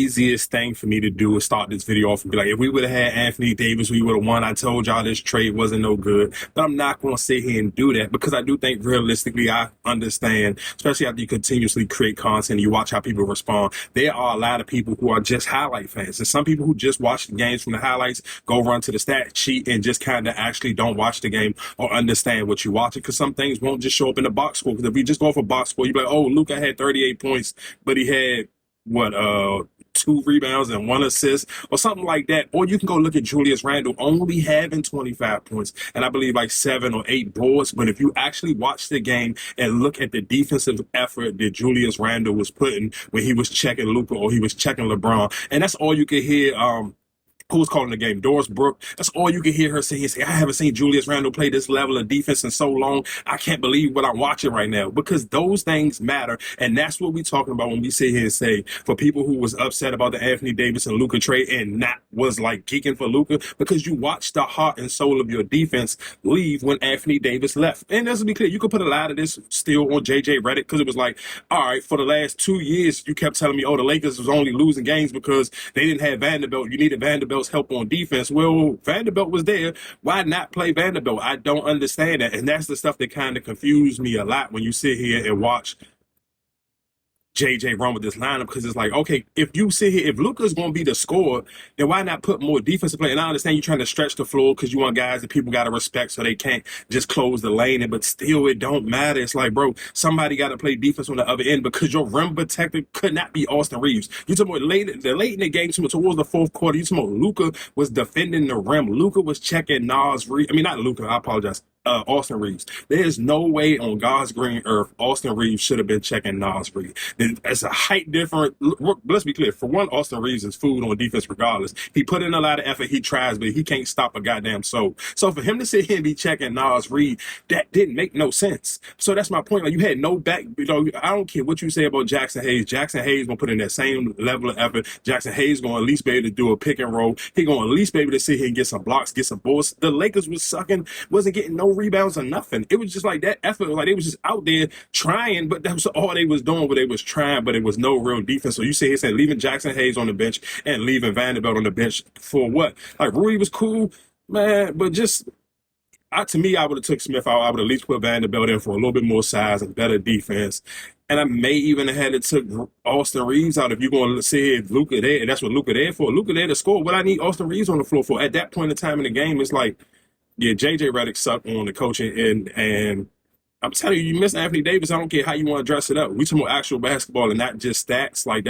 Easiest thing for me to do is start this video off and be like, if we would have had Anthony Davis, we would have won. I told y'all this trade wasn't no good. But I'm not going to sit here and do that because I do think realistically, I understand, especially after you continuously create content and you watch how people respond. There are a lot of people who are just highlight fans. And some people who just watch the games from the highlights, go run to the stat sheet and just kind of actually don't watch the game or understand what you're watching, because some things won't just show up in the box score. Because if we just go off a box score, you'd be like, oh, Luka had 38 points, but he had what, 2 rebounds and 1 assist or something like that. Or you can go look at Julius Randle only having 25 points and I believe like 7 or 8 boards. But if you actually watch the game and look at the defensive effort that Julius Randle was putting when he was checking Luka or he was checking LeBron, and that's all you could hear. Who was calling the game? Doris Brooke. That's all you can hear her say. I haven't seen Julius Randle play this level of defense in so long. I can't believe what I'm watching right now, because those things matter. And that's what we're talking about when we sit here and say, for people who was upset about the Anthony Davis and Luka trade and not was like geeking for Luka, because you watched the heart and soul of your defense leave when Anthony Davis left. And let's be clear, you could put a lot of this still on JJ Redick, because it was like, all right, for the last 2 years, you kept telling me, oh, the Lakers was only losing games because they didn't have Vanderbilt. You needed Vanderbilt's help on defense. Well, Vanderbilt was there. Why not play Vanderbilt? I don't understand that. And that's the stuff that kind of confused me a lot when you sit here and watch JJ run with this lineup, because it's like, okay, if you sit here, if Luka's going to be the scorer, then why not put more defensive play? And I understand you're trying to stretch the floor because you want guys that people got to respect so they can't just close the lane, but still it don't matter. It's like, bro, somebody got to play defense on the other end, because your rim protector could not be Austin Reeves. You talking about late in the game, towards the fourth quarter, you talking about Luka was defending the rim. Luka was checking Nas Reeves. I mean, not Luka, I apologize. Austin Reeves. There's no way on God's green earth Austin Reeves should have been checking Nas Reeves. It's a height difference. Let's be clear. For one, Austin Reeves is food on defense regardless. He put in a lot of effort. He tries, but he can't stop a goddamn soul. So for him to sit here and be checking Nas Reeves, that didn't make no sense. So that's my point. Like, you had no back. You know, I don't care what you say about Jackson Hayes. Jackson Hayes gonna put in that same level of effort. Jackson Hayes gonna at least be able to do a pick and roll. He gonna at least be able to sit here and get some blocks, get some boards. The Lakers was sucking, wasn't getting no rebounds or nothing. It was just like that effort, like they was just out there trying, but that was all they was doing. But they was trying, but it was no real defense. So you say he said leaving Jackson Hayes on the bench and leaving Vanderbilt on the bench for what? Like, Rui was cool, man, but just to me, I would have took Smith out. I would at least put Vanderbilt in for a little bit more size and better defense. And I may even have had to took Austin Reeves out if you're going to say Luka there, and that's what Luka there for. Luka there to score. What I need Austin Reeves on the floor for at that point in time in the game, it's like, yeah, JJ Redick sucked on the coaching end, and I'm telling you, you miss Anthony Davis. I don't care how you want to dress it up. We talking about actual basketball and not just stats. Like,